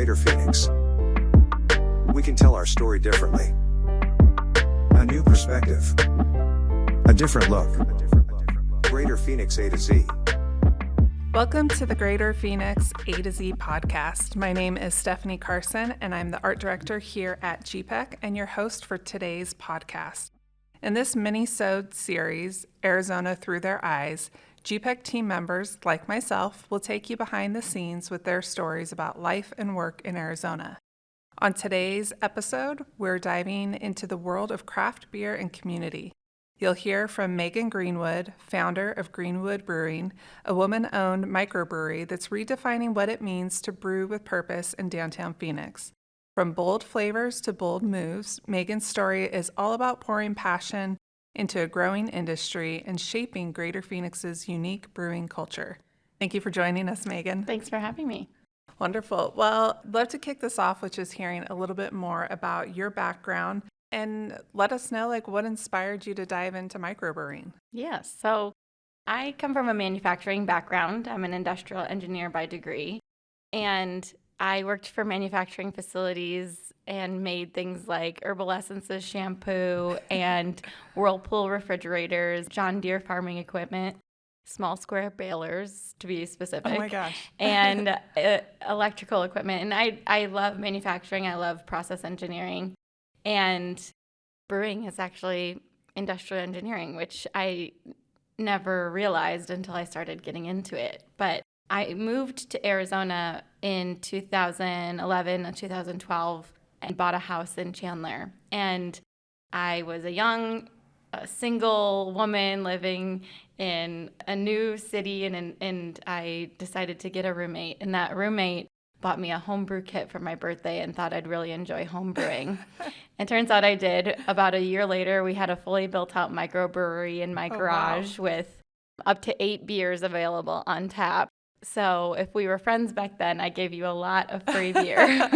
Greater Phoenix. We can tell our story differently. A new perspective. A different look. Greater Phoenix A to Z. Welcome to the Greater Phoenix A to Z podcast. My name is Stefanie Carson, and I'm the art director here at GPEC and your host for today's podcast. In this mini-sode series, Arizona Through Their Eyes, GPEC team members, like myself, will take you behind the scenes with their stories about life and work in Arizona. On today's episode, we're diving into the world of craft beer and community. You'll hear from Megan Greenwood, founder of Greenwood Brewing, a woman-owned microbrewery that's redefining what it means to brew with purpose in downtown Phoenix. From bold flavors to bold moves, Megan's story is all about pouring passion into a growing industry and shaping Greater Phoenix's unique brewing culture. Thank you for joining us, Megan. Thanks for having me. Wonderful. Well, I'd love to kick this off with just hearing a little bit more about your background and let us know what inspired you to dive into microbrewing. Yes. So I come from a manufacturing background. I'm an industrial engineer by degree, and I worked for manufacturing facilities and made things like Herbal Essences shampoo and Whirlpool refrigerators, John Deere farming equipment, small square balers to be specific. Oh my gosh. And electrical equipment. And I love manufacturing. I love process engineering. And brewing is actually industrial engineering, which I never realized until I started getting into it. But I moved to Arizona in 2011 and 2012 and bought a house in Chandler. And I was a young, single woman living in a new city, and I decided to get a roommate. And that roommate bought me a homebrew kit for my birthday and thought I'd really enjoy homebrewing. And turns out I did. About a year later, we had a fully built-out microbrewery in my garage with up to 8 beers available on tap. So if we were friends back then, I gave you a lot of free beer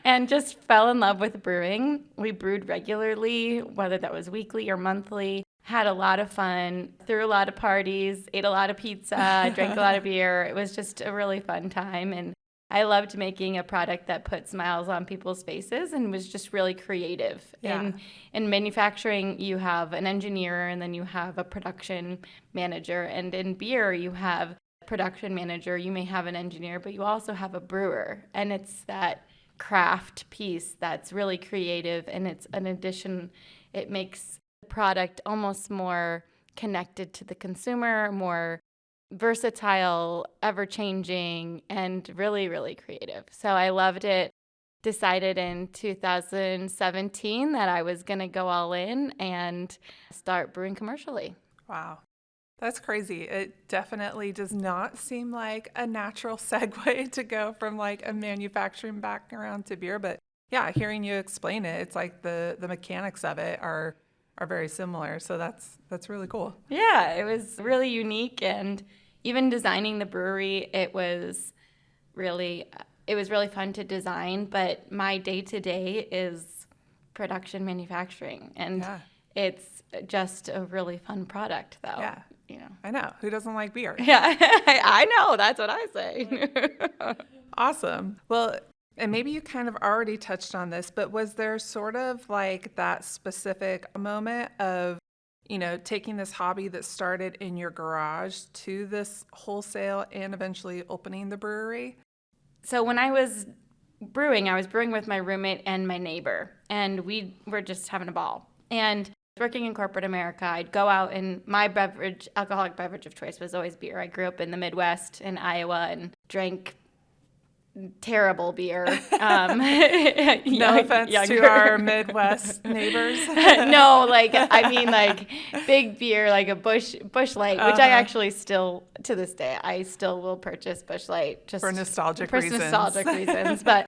and just fell in love with brewing. We brewed regularly, whether that was weekly or monthly, had a lot of fun, threw a lot of parties, ate a lot of pizza, drank a lot of beer. It was just a really fun time. And I loved making a product that put smiles on people's faces and was just really creative. Yeah. In manufacturing, you have an engineer and then you have a production manager. And in beer, you have production manager, you may have an engineer, but you also have a brewer. And it's that craft piece that's really creative, and it's an addition. It makes the product almost more connected to the consumer, more versatile, ever-changing, and really, really creative. So I loved it. Decided in 2017 that I was going to go all in and start brewing commercially. Wow. That's crazy. It definitely does not seem like a natural segue to go from a manufacturing background to beer. But yeah, hearing you explain it, it's like the mechanics of it are very similar. So that's really cool. Yeah, it was really unique. And even designing the brewery, it was really fun to design. But my day-to-day is production manufacturing. And it's just a really fun product, though. Yeah. I know. Who doesn't like beer? Yeah, I know. That's what I say. Awesome. Well, and maybe you kind of already touched on this, but was there sort of that specific moment of, taking this hobby that started in your garage to this wholesale and eventually opening the brewery? So when I was brewing with my roommate and my neighbor, and we were just having a ball. And working in corporate America, I'd go out, and my alcoholic beverage of choice was always beer. I grew up in the Midwest in Iowa and drank terrible beer. No offense to our Midwest neighbors. No, big beer, like a Busch Light, which I actually still, to this day, I still will purchase Busch Light just for nostalgic reasons. But,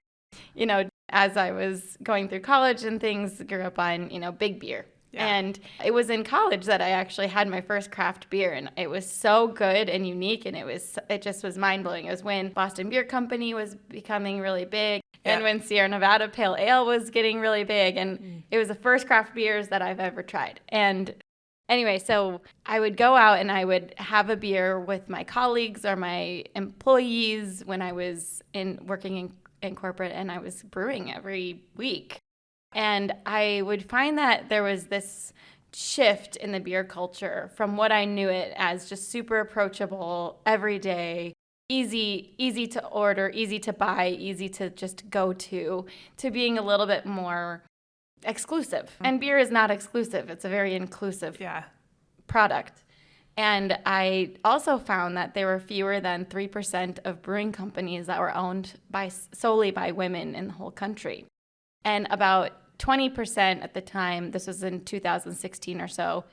as I was going through college and things, grew up on, big beer. Yeah. And it was in college that I actually had my first craft beer, and it was so good and unique, and it just was mind-blowing. It was when Boston Beer Company was becoming really big, and when Sierra Nevada Pale Ale was getting really big, and it was the first craft beers that I've ever tried. And anyway, so I would go out and I would have a beer with my colleagues or my employees when I was working in in corporate, and I was brewing every week. And I would find that there was this shift in the beer culture from what I knew it as just super approachable, everyday, easy to order, easy to buy, easy to just go to being a little bit more exclusive. And beer is not exclusive. It's a very inclusive product. And I also found that there were fewer than 3% of brewing companies that were owned solely by women in the whole country. And about 20% at the time, this was in 2016 or so,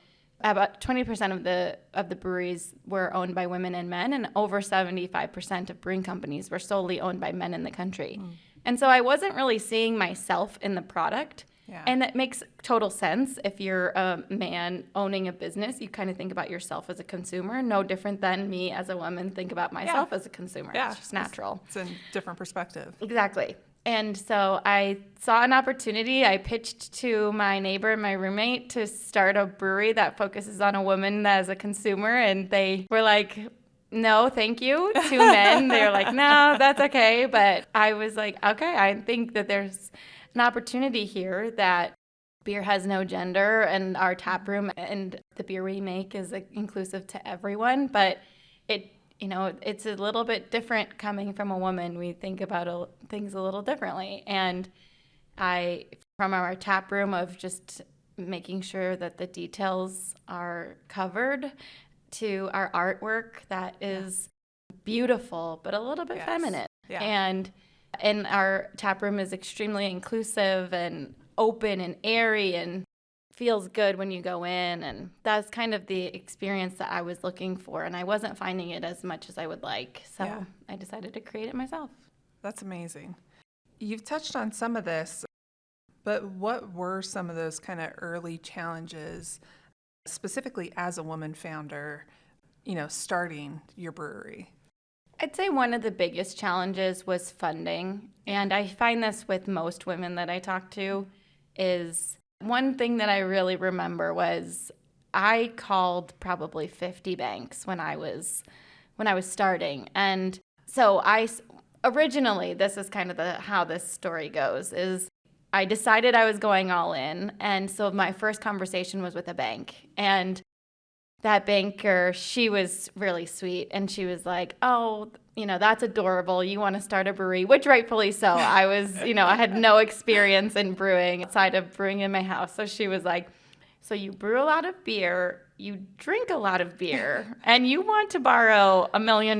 about 20% of the breweries were owned by women and men, and over 75% of brewing companies were solely owned by men in the country. And so I wasn't really seeing myself in the product. And that makes total sense. If you're a man owning a business, you kind of think about yourself as a consumer, no different than me as a woman think about myself as a consumer. It's just natural. It's a different perspective. Exactly. And so I saw an opportunity. I pitched to my neighbor and my roommate to start a brewery that focuses on a woman as a consumer. And they were like, no, thank you. 2 men. They were like, no, that's okay. But I was like, okay, I think that there's an opportunity here that beer has no gender, and our taproom and the beer we make is inclusive to everyone. But it's a little bit different coming from a woman. We think about things a little differently. And from our tap room of just making sure that the details are covered to our artwork that is beautiful, but a little bit feminine. And our tap room is extremely inclusive and open and airy and feels good when you go in, and that's kind of the experience that I was looking for, and I wasn't finding it as much as I would like, so I decided to create it myself. That's amazing. You've touched on some of this, but what were some of those kind of early challenges, specifically as a woman founder, starting your brewery? I'd say one of the biggest challenges was funding, and I find this with most women that I talk to is one thing that I really remember was I called probably 50 banks when I was starting. And so originally, this is kind of how this story goes, is I decided I was going all in. And so my first conversation was with a bank. And that banker, she was really sweet. And she was like, oh, that's adorable. You want to start a brewery, which rightfully so. I was, I had no experience in brewing outside of brewing in my house. So she was like, so you brew a lot of beer, you drink a lot of beer, and you want to borrow $1 million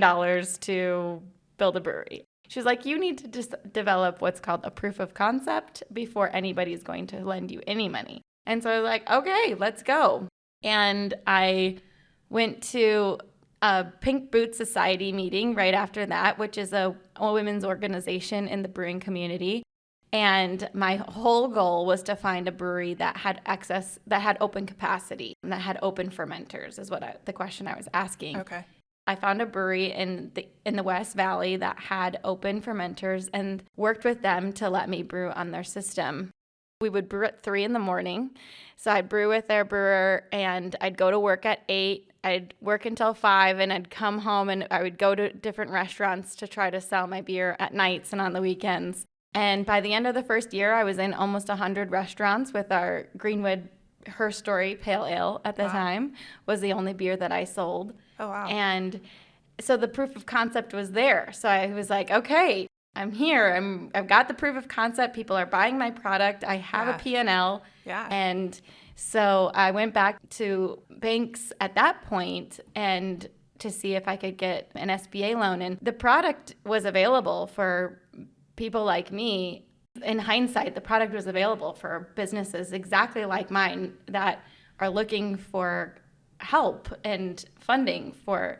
to build a brewery. She was like, you need to just develop what's called a proof of concept before anybody's going to lend you any money. And so I was like, okay, let's go. And I went to a Pink Boots Society meeting right after that, which is a women's organization in the brewing community. And my whole goal was to find a brewery that had open capacity, and that had open fermenters, is what the question I was asking. Okay. I found a brewery in the West Valley that had open fermenters and worked with them to let me brew on their system. We would brew at 3 a.m. So I'd brew with their brewer, and I'd go to work at 8. I'd work until 5, and I'd come home, and I would go to different restaurants to try to sell my beer at nights and on the weekends. And by the end of the first year, I was in almost 100 restaurants with our Greenwood Her Story Pale Ale at the time, was the only beer that I sold. Oh, wow. And so the proof of concept was there. So I was like, okay, I'm here. I've got the proof of concept. People are buying my product. I have a P&L. Yeah. And so I went back to banks at that point and to see if I could get an SBA loan. And the product was available for people like me. In hindsight, the product was available for businesses exactly like mine that are looking for help and funding for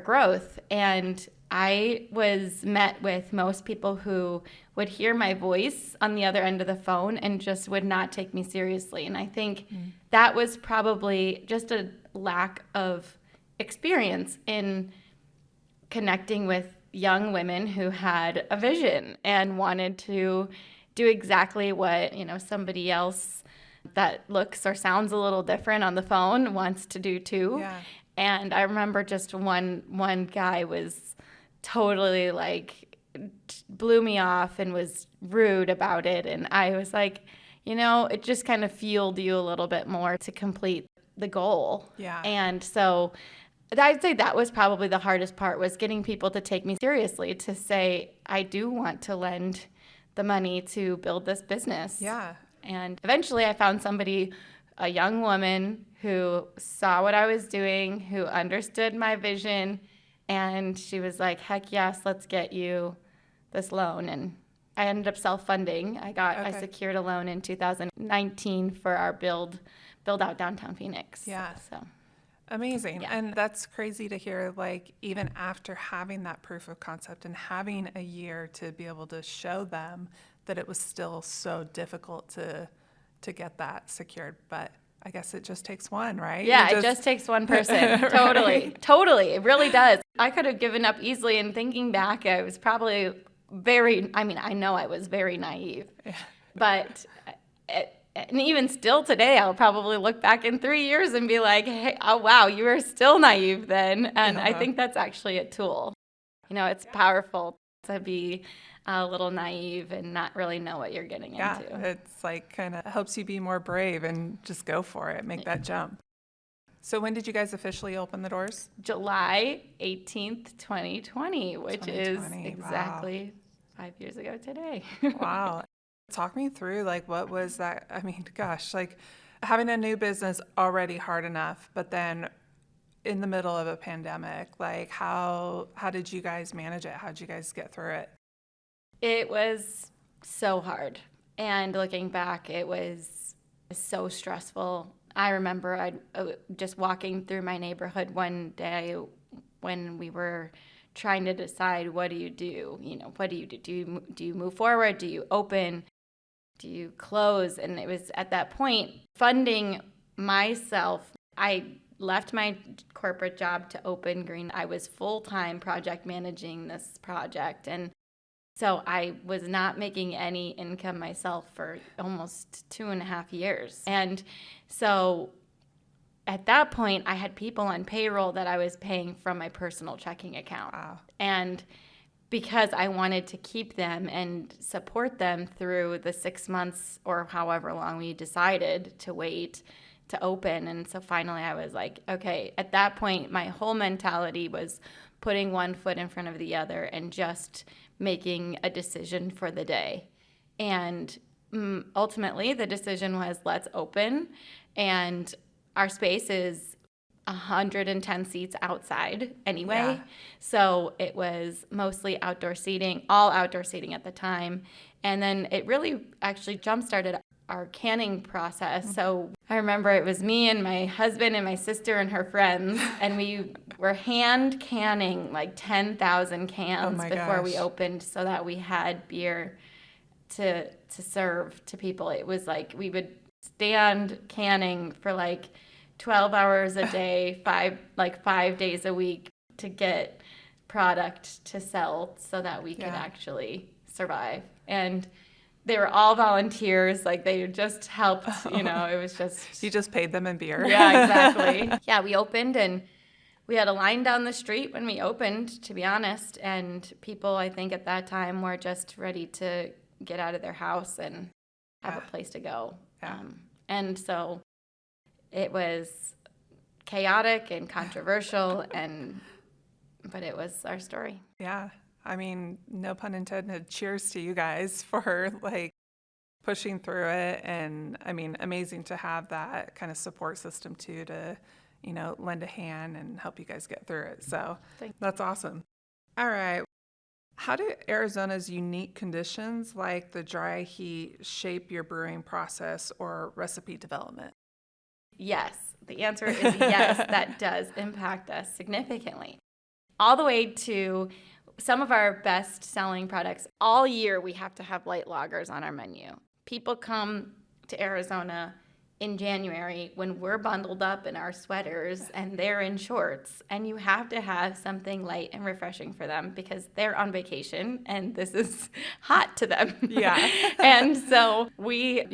growth. And I was met with most people who would hear my voice on the other end of the phone and just would not take me seriously. And I think that was probably just a lack of experience in connecting with young women who had a vision and wanted to do exactly what, somebody else that looks or sounds a little different on the phone wants to do too. Yeah. And I remember just one guy was totally like blew me off and was rude about it. And I was like, it just kind of fueled you a little bit more to complete the goal. Yeah. And so I'd say that was probably the hardest part, was getting people to take me seriously, to say, I do want to lend the money to build this business. Yeah. And eventually I found somebody, a young woman who saw what I was doing, who understood my vision, and she was like, heck yes, let's get you this loan. And I ended up self-funding. I secured a loan in 2019 for our build out downtown Phoenix. Yeah. So amazing. Yeah. And that's crazy to hear, like, even after having that proof of concept and having a year to be able to show them that it was still so difficult to get that secured. But I guess it just takes one, right? Yeah, it just takes one person. Totally. Right. Totally. It really does. I could have given up easily, and thinking back, I was probably I know I was very naive. Yeah. But and even still today, I'll probably look back in 3 years and be like, hey, oh, wow, you were still naive then. And I think that's actually a tool. It's powerful to be a little naive and not really know what you're getting into. Yeah, it's like kind of helps you be more brave and just go for it, make that jump. So when did you guys officially open the doors? July 18th, 2020, which 2020, is exactly 5 years ago today. Wow. Talk me through, like, what was that? I mean, gosh, like, having a new business already hard enough, but then in the middle of a pandemic, like, how did you guys manage it? How did you guys get through it? It was so hard. And looking back, it was so stressful. I remember I just walking through my neighborhood one day when we were trying to decide, what do you do? What do you do? Do you move forward? Do you open? Do you close? And it was at that point, funding myself. I left my corporate job to open Green. I was full-time project managing this project. And so I was not making any income myself for almost 2.5 years. And so at that point, I had people on payroll that I was paying from my personal checking account. Wow. And because I wanted to keep them and support them through the 6 months or however long we decided to wait to open. And so finally I was like, okay, at that point, my whole mentality was putting one foot in front of the other and just making a decision for the day. And ultimately the decision was, let's open. And our space is 110 seats outside anyway. Yeah. So it was mostly outdoor seating, all outdoor seating at the time. And then it really actually jump-started our canning process. Mm-hmm. So I remember it was me and my husband and my sister and her friends, and we were hand canning like 10,000 cans before we opened, so that we had beer to serve to people. It was like we would stand canning for like 12 hours a day, 5 days a week to get product to sell so that we could actually survive. And they were all volunteers, like they just helped, it was just... You just paid them in beer. Yeah, exactly. Yeah, we opened and we had a line down the street when we opened, to be honest, and people, I think at that time, were just ready to get out of their house and have a place to go. Yeah. And so it was chaotic and controversial, but it was our story. Yeah. I mean, no pun intended, cheers to you guys for like pushing through it. And I mean, amazing to have that kind of support system too, to, lend a hand and help you guys get through it. So that's awesome. All right. How do Arizona's unique conditions like the dry heat shape your brewing process or recipe development? Yes. The answer is yes, that does impact us significantly. All the way to some of our best-selling products. All year, we have to have light lagers on our menu. People come to Arizona in January when we're bundled up in our sweaters and they're in shorts, and you have to have something light and refreshing for them because they're on vacation and this is hot to them. Yeah. And so we,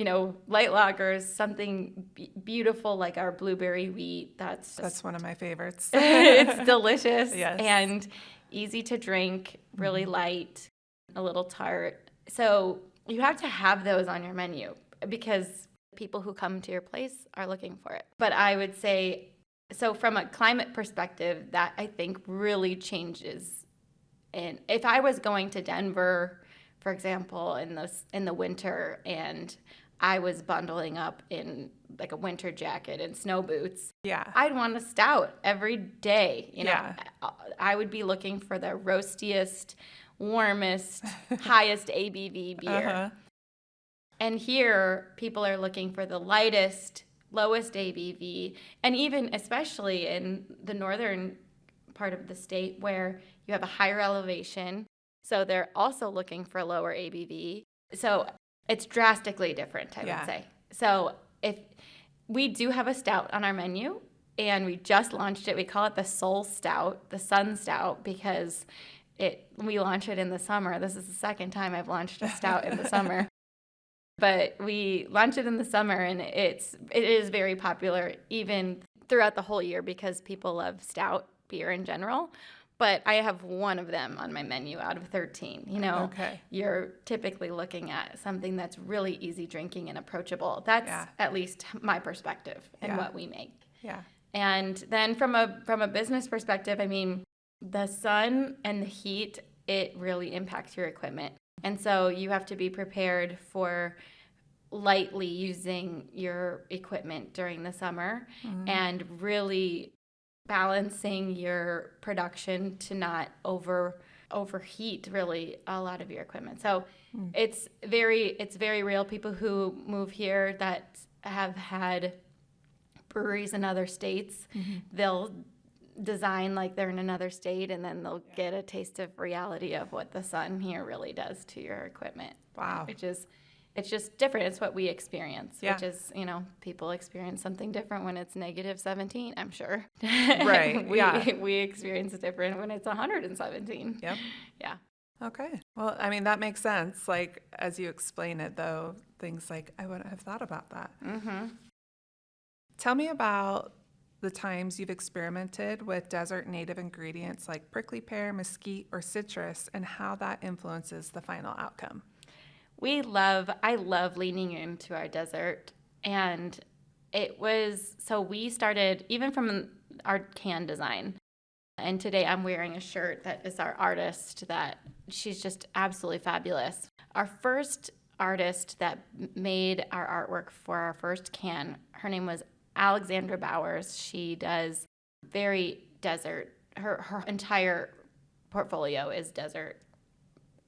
light lagers, something beautiful like our blueberry wheat. That's one of my favorites. It's delicious. Yes. And easy to drink, really light. a little tart. So you have to have those on your menu because people who come to your place are looking for it. But I would say, so from a climate perspective, that I think really changes. And if I was going to Denver, for example, in the winter, and I was bundling up in like a winter jacket and snow boots, I'd want a stout every day. You know, I would be looking for the roastiest, warmest, highest ABV beer. And here, people are looking for the lightest, lowest ABV, and even especially in the northern part of the state where you have a higher elevation, so they're also looking for lower ABV. So it's drastically different, I would say. So if we do have a stout on our menu, and we just launched it, we call it the Soul Stout, the Sun Stout, because we launch it in the summer. This is the second time I've launched a stout in the summer. But we launch it in the summer, and it is very popular even throughout the whole year because people love stout beer in general. But I have one of them on my menu out of 13. You know, you're typically looking at something that's really easy drinking and approachable. That's at least my perspective and what we make. And then from a business perspective, I mean, the sun and the heat, it really impacts your equipment. And so you have to be prepared for lightly using your equipment during the summer and really balancing your production to not overheat really a lot of your equipment. So it's very real. People who move here that have had breweries in other states, they'll design like they're in another state, and then they'll get a taste of reality of what the sun here really does to your equipment. Wow. It's just different. It's what we experience, which is, you know, people experience something different when it's -17, I'm sure. Right. We experience it different when it's 117. Yep. Yeah. Okay. Well, I mean, that makes sense. Like, as you explain it, though, things like, I wouldn't have thought about that. Tell me about the times you've experimented with desert native ingredients like prickly pear, mesquite, or citrus, and how that influences the final outcome. I love leaning into our desert. And we started even from our can design. And today I'm wearing a shirt that is our artist that she's just absolutely fabulous. Our first artist that made our artwork for our first can, her name was Alexandra Bowers. She does very desert. Her entire portfolio is desert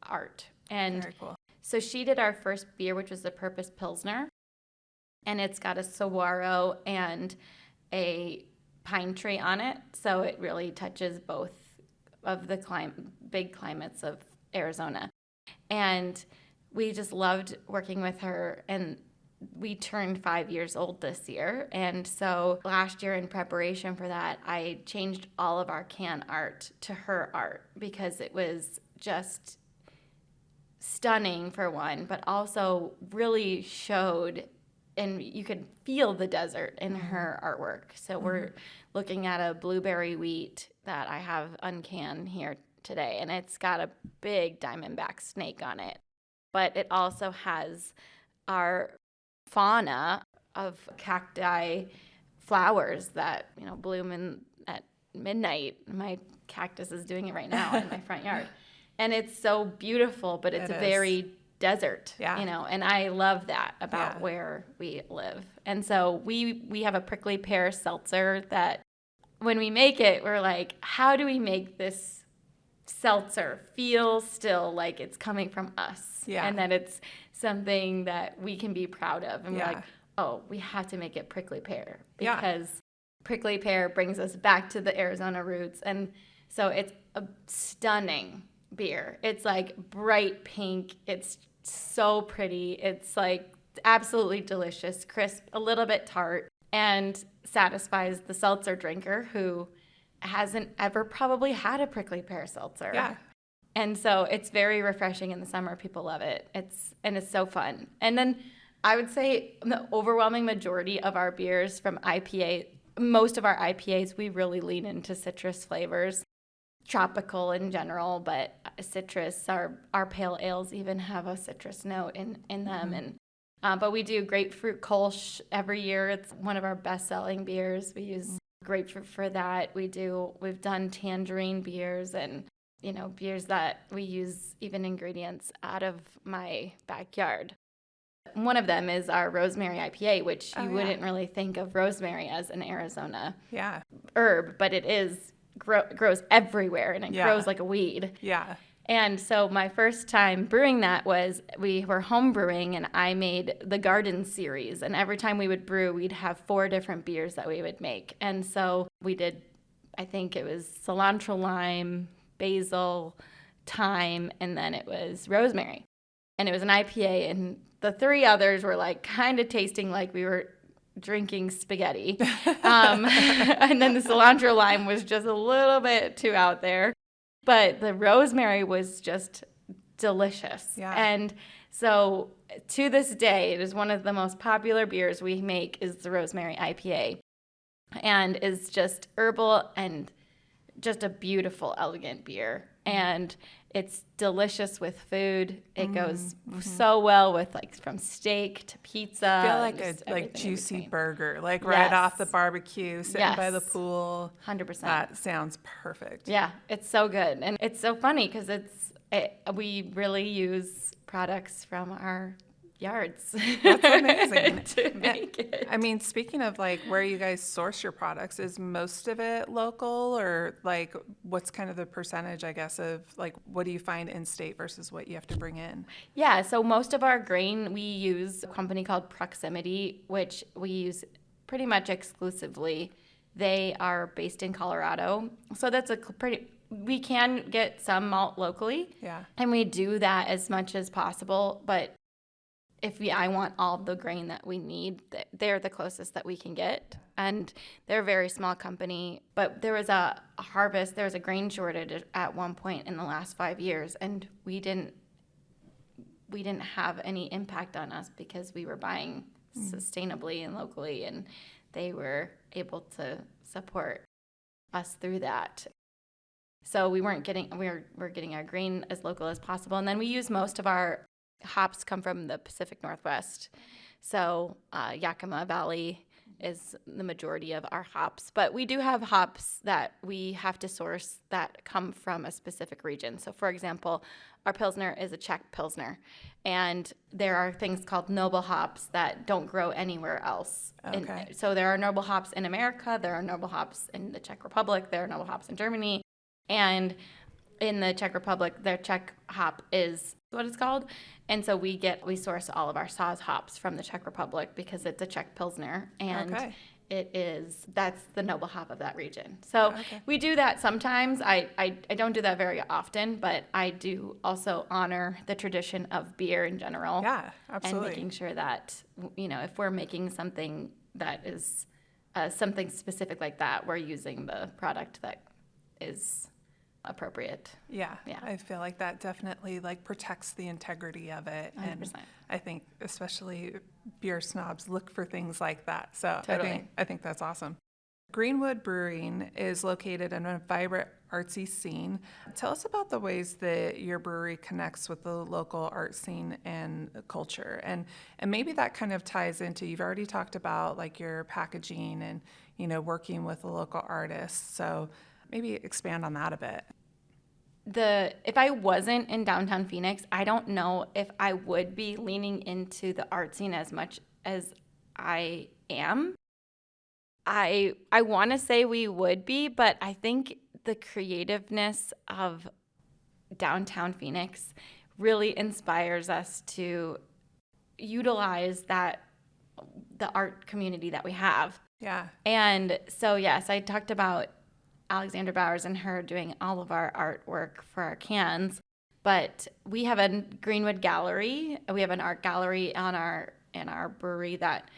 art. And very cool. So she did our first beer, which was the Purpose Pilsner. And it's got a saguaro and a pine tree on it. So it really touches both of the big climates of Arizona. And we just loved working with her. And we turned 5 years old this year. And so last year, in preparation for that, I changed all of our can art to her art because it was just stunning for one, but also really showed, and you could feel the desert in her artwork. So we're looking at a blueberry wheat that I have uncanned here today, and it's got a big diamondback snake on it. But it also has our fauna of cacti flowers that, you know, bloom at midnight. My cactus is doing it right now in my front yard. And it's so beautiful, but it's very desert, you know, and I love that about where we live. And so we have a prickly pear seltzer that when we make it, we're like, how do we make this seltzer feel still like it's coming from us? And that it's something that we can be proud of. And we're like, oh, we have to make it prickly pear because prickly pear brings us back to the Arizona roots. And so it's a stunning beer. It's like bright pink. It's so pretty. It's like absolutely delicious, crisp, a little bit tart, and satisfies the seltzer drinker who hasn't ever probably had a prickly pear seltzer. And so it's very refreshing in the summer. People love it. It's so fun. And then I would say the overwhelming majority of our beers from IPA, most of our IPAs, we really lean into citrus flavors. tropical in general, but citrus. Our pale ales even have a citrus note in them, and but we do grapefruit kolsch every year. It's one of our best-selling beers. We use grapefruit for that. We've done tangerine beers, and beers that we use even ingredients out of my backyard. One of them is our rosemary IPA, which you wouldn't really think of rosemary as an Arizona herb, but it is grows everywhere, and it grows like a weed. Yeah. And so my first time brewing that was we were home brewing, and I made the garden series. And every time we would brew, we'd have 4 different beers that we would make. And so we did, I think it was cilantro lime, basil, thyme, and then it was rosemary. And it was an IPA, and the 3 others were like kind of tasting like we were drinking spaghetti. And then the cilantro lime was just a little bit too out there. But the rosemary was just delicious. Yeah. And so to this day, it is one of the most popular beers we make is the rosemary IPA, and is just herbal and just a beautiful, elegant beer. And it's delicious with food. It goes so well with from steak to pizza. I feel like a juicy burger, right off the barbecue, sitting by the pool. 100%. That sounds perfect. Yeah, it's so good. And it's so funny because we really use products from our yards. That's amazing. To make it. I mean, speaking of where you guys source your products, is most of it local, or what's kind of the percentage, I guess, of what do you find in state versus what you have to bring in? Yeah, so most of our grain, we use a company called Proximity, which we use pretty much exclusively. They are based in Colorado. So that's we can get some malt locally. Yeah. And we do that as much as possible, but I want all the grain that we need, they're the closest that we can get. And they're a very small company. But there was a grain shortage at one point in the last 5 years, and we didn't have any impact on us because we were buying sustainably and locally, and they were able to support us through that. So we're getting our grain as local as possible. And then we use most of our hops come from the Pacific Northwest. So Yakima Valley is the majority of our hops. But we do have hops that we have to source that come from a specific region. So, for example, our Pilsner is a Czech Pilsner. And there are things called noble hops that don't grow anywhere else. Okay. So there are noble hops in America. There are noble hops in the Czech Republic. There are noble hops in Germany. And in the Czech Republic, their Czech hop is what it's called. And so we source all of our Saaz hops from the Czech Republic because it's a Czech Pilsner, and that's the noble hop of that region. So we do that sometimes. I don't do that very often, but I do also honor the tradition of beer in general. Yeah, absolutely. And making sure that, if we're making something that is something specific like that, we're using the product that is appropriate. Yeah. I feel like that definitely protects the integrity of it. 100%. And I think especially beer snobs look for things like that. So Totally. I think that's awesome. Greenwood Brewing is located in a vibrant artsy scene. Tell us about the ways that your brewery connects with the local art scene and culture. And maybe that kind of ties into, you've already talked about your packaging and, working with the local artists. So maybe expand on that a bit. If I wasn't in downtown Phoenix, I don't know if I would be leaning into the art scene as much as I am. I want to say we would be, but I think the creativeness of downtown Phoenix really inspires us to utilize the art community that we have. Yeah. And so, yes, I talked about Alexandra Bowers and her doing all of our artwork for our cans, but we have a Greenwood gallery. We have an art gallery in our brewery that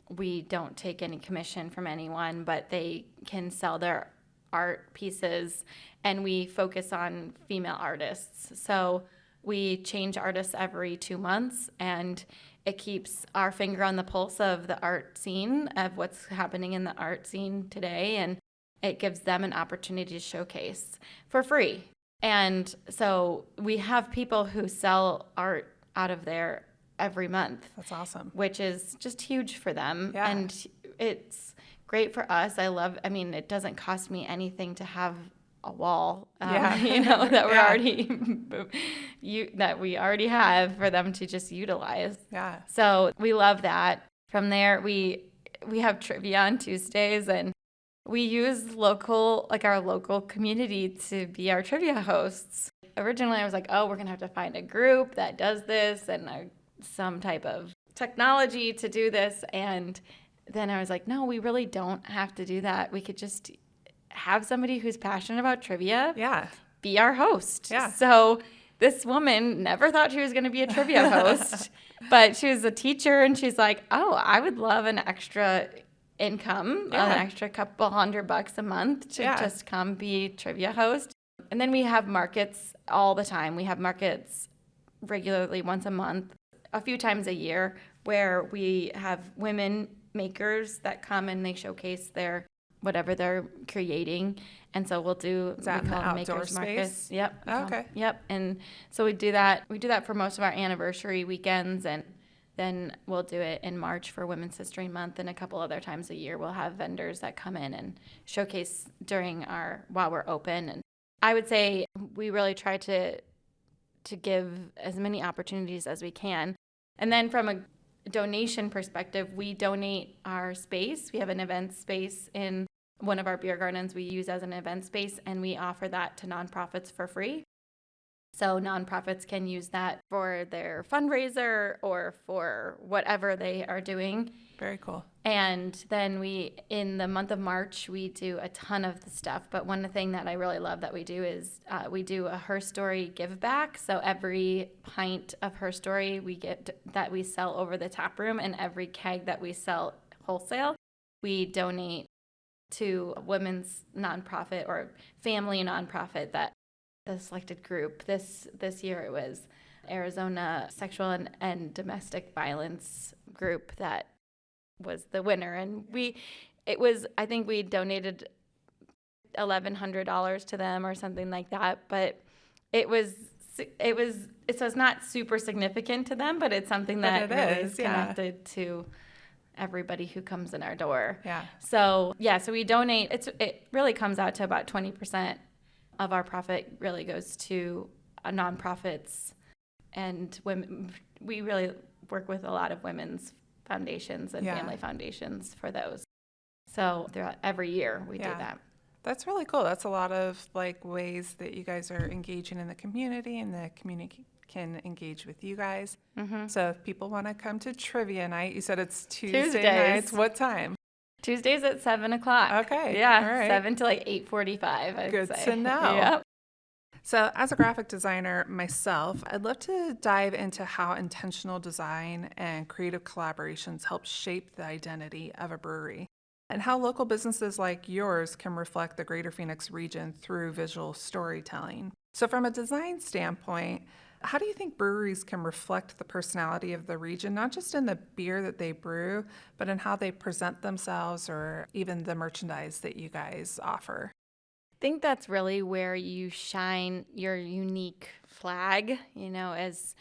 we don't take any commission from anyone, but they can sell their art pieces, and we focus on female artists. So we change artists every 2 months, and it keeps our finger on the pulse of the art scene, of what's happening in the art scene today. And it gives them an opportunity to showcase for free. And so we have people who sell art out of there every month. That's awesome. Which is just huge for them. Yeah. And it's great for us. It doesn't cost me anything to have a wall, that we're already, that we already have for them to just utilize. Yeah. So we love that. From there, we have trivia on Tuesdays, and we use our local community to be our trivia hosts. Originally, I was like, we're going to have to find a group that does this and some type of technology to do this. And then I was like, no, we really don't have to do that. We could just have somebody who's passionate about trivia be our host. Yeah. So this woman never thought she was going to be a trivia host, but she was a teacher, and she's like, I would love an extra income, an extra couple $100 a month to just come be trivia host. And then we have markets all the time. We have markets regularly once a month, a few times a year, where we have women makers that come and they showcase whatever they're creating. And so we'll do that in the outdoor space? Yep. Okay. Yep. And so we do that. We do that for most of our anniversary weekends, and then we'll do it in March for Women's History Month, and a couple other times a year we'll have vendors that come in and showcase while we're open. And I would say we really try to give as many opportunities as we can. And then from a donation perspective, we donate our space. We have an event space in one of our beer gardens we use as an event space, and we offer that to nonprofits for free. So nonprofits can use that for their fundraiser or for whatever they are doing. Very cool. And then in the month of March, we do a ton of the stuff. But one thing that I really love that we do is we do a Her Story give back. So every pint of Her Story that we sell over the taproom, and every keg that we sell wholesale, we donate to a women's nonprofit or family nonprofit that the selected group. This year it was Arizona Sexual and Domestic Violence Group that was the winner, and I think we donated $1,100 to them or something like that. But it's not super significant to them, but it's something that really is connected to everybody who comes in our door. Yeah. So we donate. It really comes out to about 20% of our profit really goes to nonprofits and women. We really work with a lot of women's foundations and family foundations for those. So every year we do that. That's really cool. That's a lot of ways that you guys are engaging in the community, and the community can engage with you guys. Mm-hmm. So if people want to come to trivia night, you said it's Tuesday nights. What time? Tuesdays at 7:00. Okay. Yeah. All right. 7 to 8:45. Good to know. Yep. So as a graphic designer myself, I'd love to dive into how intentional design and creative collaborations help shape the identity of a brewery, and how local businesses like yours can reflect the Greater Phoenix region through visual storytelling. So from a design standpoint, how do you think breweries can reflect the personality of the region, not just in the beer that they brew, but in how they present themselves or even the merchandise that you guys offer? I think that's really where you shine your unique flag, as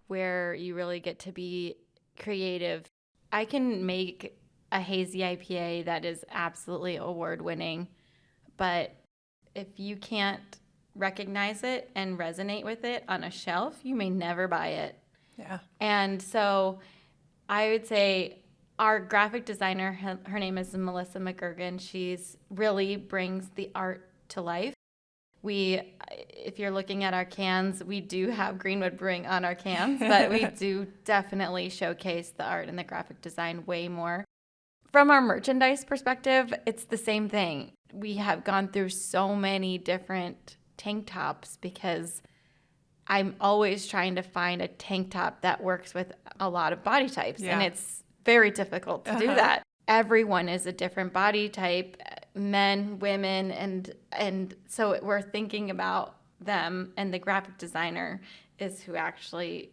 where you really get to be creative. I can make a hazy IPA that is absolutely award-winning, but if you can't recognize it and resonate with it on a shelf, you may never buy it. Yeah. And so I would say our graphic designer, her name is Melissa McGurgan. She's really brings the art to life. If you're looking at our cans, we do have Greenwood Brewing on our cans, but we do definitely showcase the art and the graphic design way more. From our merchandise perspective, it's the same thing. We have gone through so many different tank tops because I'm always trying to find a tank top that works with a lot of body types, and it's very difficult to do that. Everyone is a different body type, men, women, and so we're thinking about them, and the graphic designer is who actually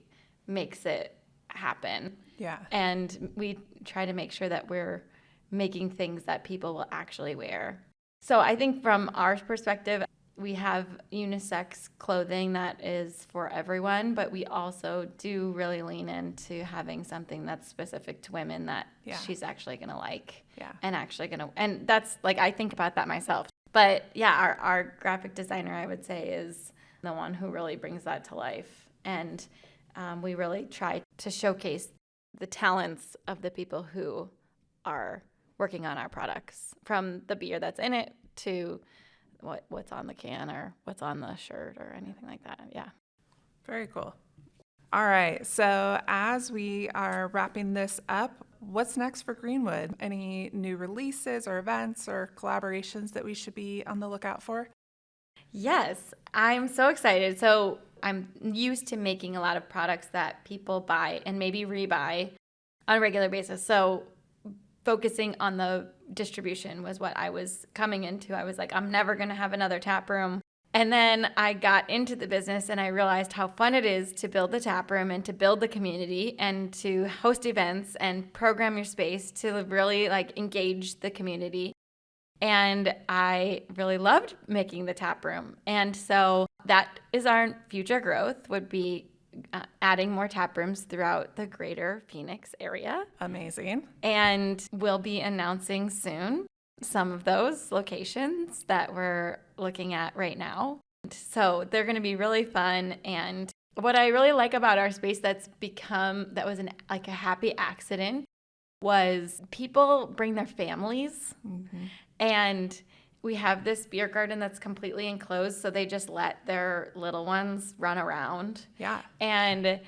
makes it happen. Yeah. And we try to make sure that we're making things that people will actually wear. So I think from our perspective, we have unisex clothing that is for everyone, but we also do really lean into having something that's specific to women that she's actually going to like and actually going to, and that's like, I think about that myself. But yeah, our graphic designer, I would say, is the one who really brings that to life. And we really try to showcase the talents of the people who are working on our products, from the beer that's in it to what's on the can or what's on the shirt or anything like that. Yeah. Very cool. All right. So as we are wrapping this up, what's next for Greenwood? Any new releases or events or collaborations that we should be on the lookout for? Yes, I'm so excited. So I'm used to making a lot of products that people buy and maybe rebuy on a regular basis. So focusing on the distribution was what I was coming into. I was like, I'm never going to have another tap room. And then I got into the business and I realized how fun it is to build the tap room and to build the community and to host events and program your space to really like engage the community. And I really loved making the tap room. And so that is our future growth, would be adding more tap rooms throughout the greater Phoenix area. Amazing. And we'll be announcing soon some of those locations that we're looking at right now. So they're going to be really fun. And what I really like about our space that was like a happy accident was people bring their families. Mm-hmm. And we have this beer garden that's completely enclosed, so they just let their little ones run around. Yeah. And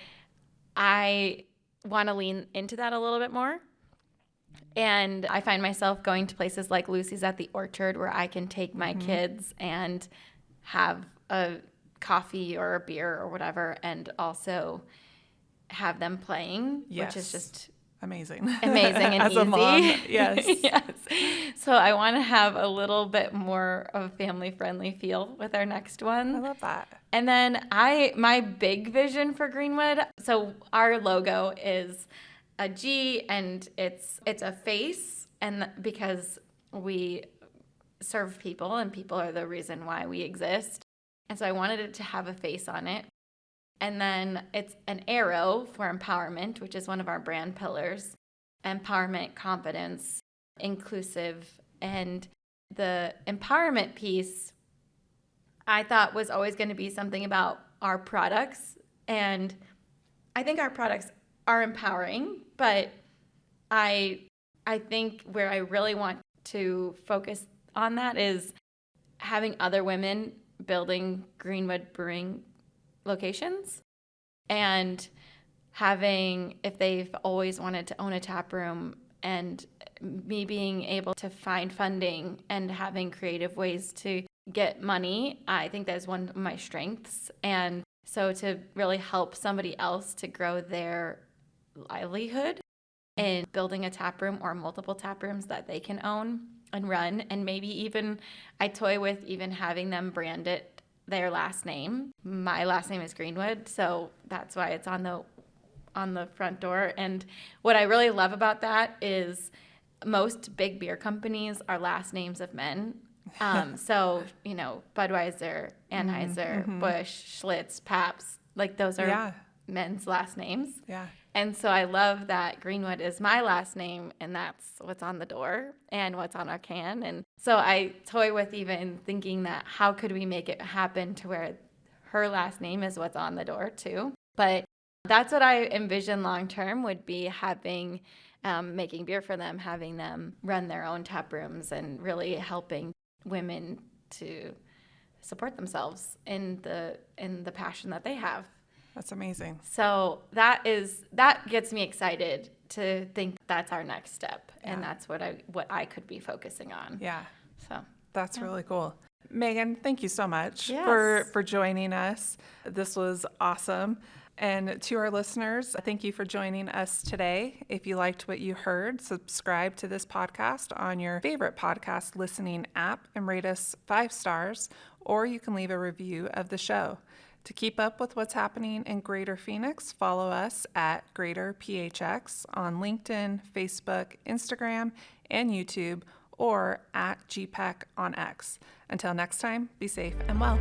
I want to lean into that a little bit more. And I find myself going to places like Lucy's at the Orchard, where I can take my kids and have a coffee or a beer or whatever, and also have them playing, which is just amazing and as easy. A mom, yes. Yes. So I want to have a little bit more of a family-friendly feel with our next one. I love that. And then my big vision for Greenwood, so our logo is a G and it's a face, and because we serve people and people are the reason why we exist. And so I wanted it to have a face on it. And then it's an arrow for empowerment, which is one of our brand pillars. Empowerment, confidence, inclusive. And the empowerment piece, I thought, was always going to be something about our products. And I think our products are empowering, but I think where I really want to focus on that is having other women building Greenwood Brewing locations, and having, if they've always wanted to own a tap room, and me being able to find funding and having creative ways to get money, I think that is one of my strengths. And so to really help somebody else to grow their livelihood in building a tap room or multiple tap rooms that they can own and run, and maybe even I toy with even having them brand it their last name. My last name is Greenwood, so that's why it's on the front door. And what I really love about that is most big beer companies are last names of men. So, Budweiser, Anheuser, Busch, Schlitz, Pabst, like those are men's last names. Yeah. And so I love that Greenwood is my last name, and that's what's on the door and what's on our can. And so I toy with even thinking that how could we make it happen to where her last name is what's on the door too. But that's what I envision long term would be having, making beer for them, having them run their own tap rooms, and really helping women to support themselves in the passion that they have. That's amazing. So that gets me excited to think that's our next step, and that's what I could be focusing on. Yeah. So that's really cool. Megan, thank you so much Yes. for joining us. This was awesome. And to our listeners, thank you for joining us today. If you liked what you heard, subscribe to this podcast on your favorite podcast listening app and rate us 5 stars, or you can leave a review of the show. To keep up with what's happening in Greater Phoenix, follow us at Greater PHX on LinkedIn, Facebook, Instagram, and YouTube, or at GPEC on X. Until next time, be safe and well.